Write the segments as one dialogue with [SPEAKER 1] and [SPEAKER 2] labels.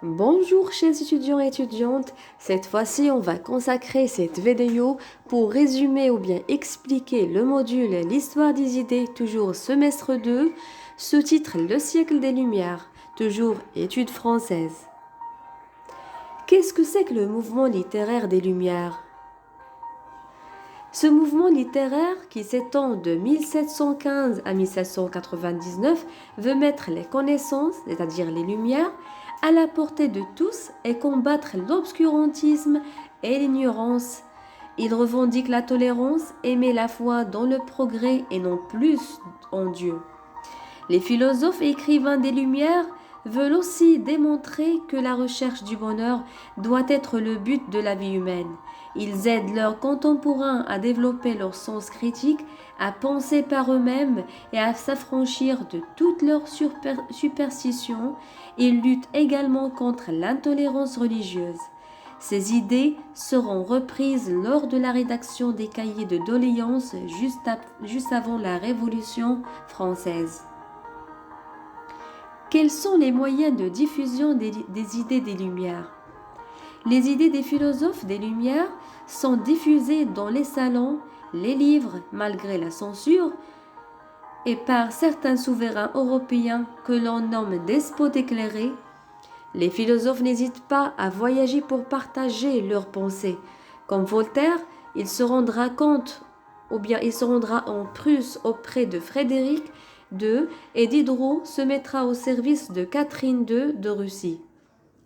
[SPEAKER 1] Bonjour chers étudiants et étudiantes, cette fois-ci on va consacrer cette vidéo pour résumer ou bien expliquer le module L'histoire des idées, toujours semestre 2, sous-titre Le siècle des Lumières, toujours études françaises. Qu'est-ce que c'est que le mouvement littéraire des Lumières? Ce mouvement littéraire, qui s'étend de 1715 à 1799, veut mettre les connaissances, c'est-à-dire les Lumières, à la portée de tous et combattre l'obscurantisme et l'ignorance. Il revendique la tolérance et met la foi dans le progrès et non plus en Dieu. Les philosophes et écrivains des Lumières veulent aussi démontrer que la recherche du bonheur doit être le but de la vie humaine. Ils aident leurs contemporains à développer leur sens critique, à penser par eux-mêmes et à s'affranchir de toutes leurs superstitions. Ils luttent également contre l'intolérance religieuse. Ces idées seront reprises lors de la rédaction des cahiers de doléances juste avant la Révolution française. Quels sont les moyens de diffusion des idées des Lumières? Les idées des philosophes des Lumières sont diffusées dans les salons, les livres, malgré la censure, et par certains souverains européens que l'on nomme despotes éclairés. Les philosophes n'hésitent pas à voyager pour partager leurs pensées. Comme Voltaire, il se rendra compte, ou bien il se rendra en Prusse auprès de Frédéric II et Diderot se mettra au service de Catherine II de Russie.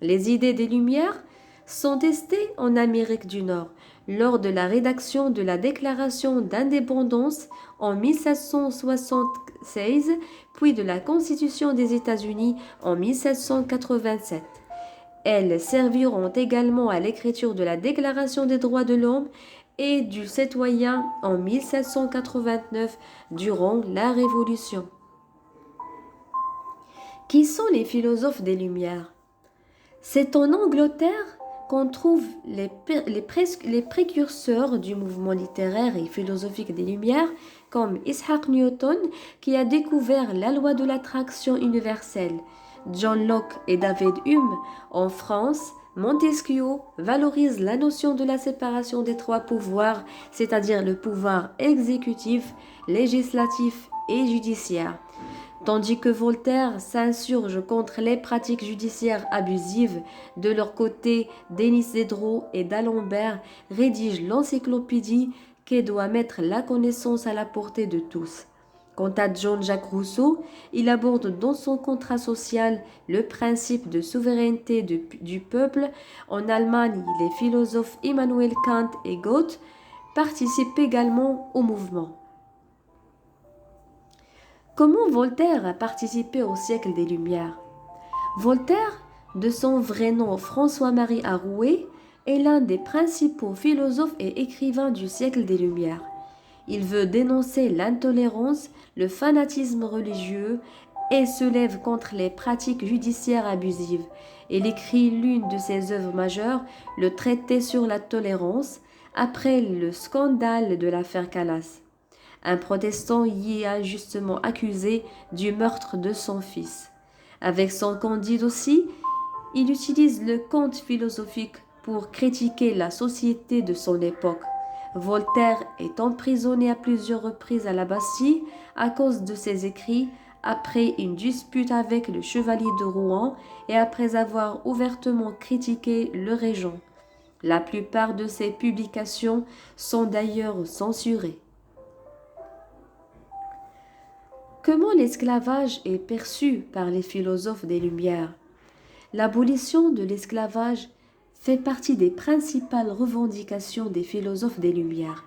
[SPEAKER 1] Les idées des Lumières sont testées en Amérique du Nord lors de la rédaction de la Déclaration d'indépendance en 1776, puis de la Constitution des États-Unis en 1787. Elles serviront également à l'écriture de la Déclaration des droits de l'homme et du citoyen en 1789 durant la Révolution. Qui sont les philosophes des Lumières? C'est en Angleterre qu'on trouve les précurseurs du mouvement littéraire et philosophique des Lumières, comme Isaac Newton, qui a découvert la loi de l'attraction universelle, John Locke et David Hume. En France, Montesquieu valorise la notion de la séparation des trois pouvoirs, c'est-à-dire le pouvoir exécutif, législatif et judiciaire. Tandis que Voltaire s'insurge contre les pratiques judiciaires abusives. De leur côté, Denis Diderot et d'Alembert rédigent l'encyclopédie qui doit mettre la connaissance à la portée de tous. Quant à Jean-Jacques Rousseau, il aborde dans son contrat social le principe de souveraineté du peuple. En Allemagne, les philosophes Immanuel Kant et Goethe participent également au mouvement. Comment Voltaire a participé au siècle des Lumières? Voltaire, de son vrai nom François-Marie Arouet, est l'un des principaux philosophes et écrivains du siècle des Lumières. Il veut dénoncer l'intolérance, le fanatisme religieux et se lève contre les pratiques judiciaires abusives. Il écrit l'une de ses œuvres majeures, le traité sur la tolérance, après le scandale de l'affaire Calas. Un protestant y est injustement accusé du meurtre de son fils. Avec son Candide aussi, il utilise le conte philosophique pour critiquer la société de son époque. Voltaire est emprisonné à plusieurs reprises à la Bastille à cause de ses écrits, après une dispute avec le chevalier de Rouen et après avoir ouvertement critiqué le régent. La plupart de ses publications sont d'ailleurs censurées. Comment l'esclavage est perçu par les philosophes des Lumières? L'abolition de l'esclavage fait partie des principales revendications des philosophes des Lumières.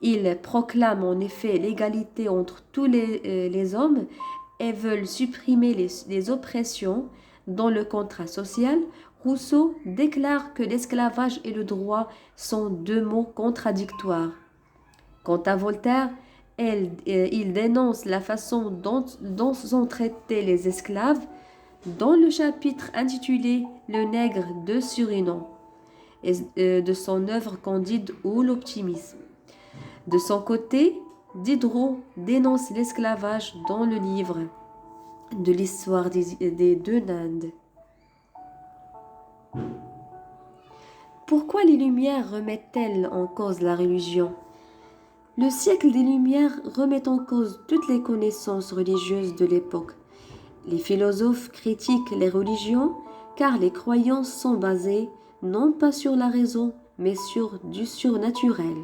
[SPEAKER 1] Ils proclament en effet l'égalité entre tous les hommes et veulent supprimer les oppressions. Dans le contrat social, Rousseau déclare que l'esclavage et le droit sont deux mots contradictoires. Quant à Voltaire, il dénonce la façon dont sont traités les esclaves dans le chapitre intitulé Le nègre de Suriname et de son œuvre Candide ou l'optimisme. De son côté, Diderot dénonce l'esclavage dans le livre de l'histoire des deux Indes. Pourquoi les Lumières remettent-elles en cause la religion? Le siècle des Lumières remet en cause toutes les connaissances religieuses de l'époque. Les philosophes critiquent les religions car les croyances sont basées non pas sur la raison, mais sur du surnaturel.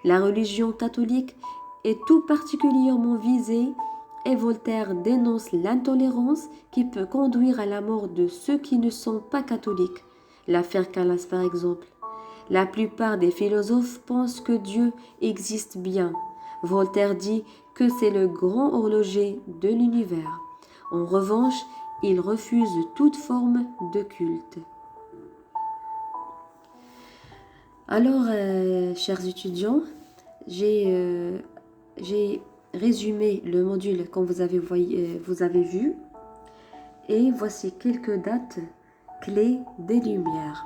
[SPEAKER 1] La religion catholique est tout particulièrement visée et Voltaire dénonce l'intolérance qui peut conduire à la mort de ceux qui ne sont pas catholiques. L'affaire Calas par exemple. La plupart des philosophes pensent que Dieu existe bien. Voltaire dit que c'est le grand horloger de l'univers. En revanche, il refuse toute forme de culte. Alors, chers étudiants, j'ai résumé le module comme vous avez vu et voici quelques dates clés des Lumières.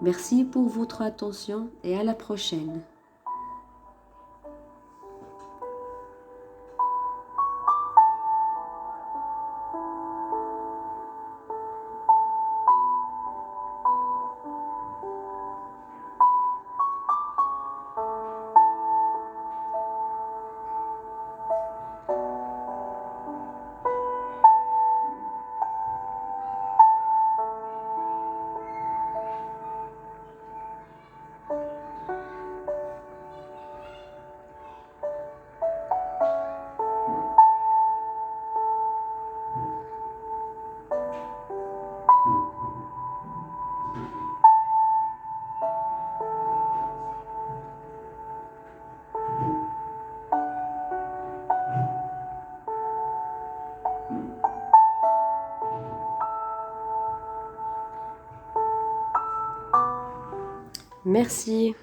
[SPEAKER 1] Merci pour votre attention et à la prochaine. Merci.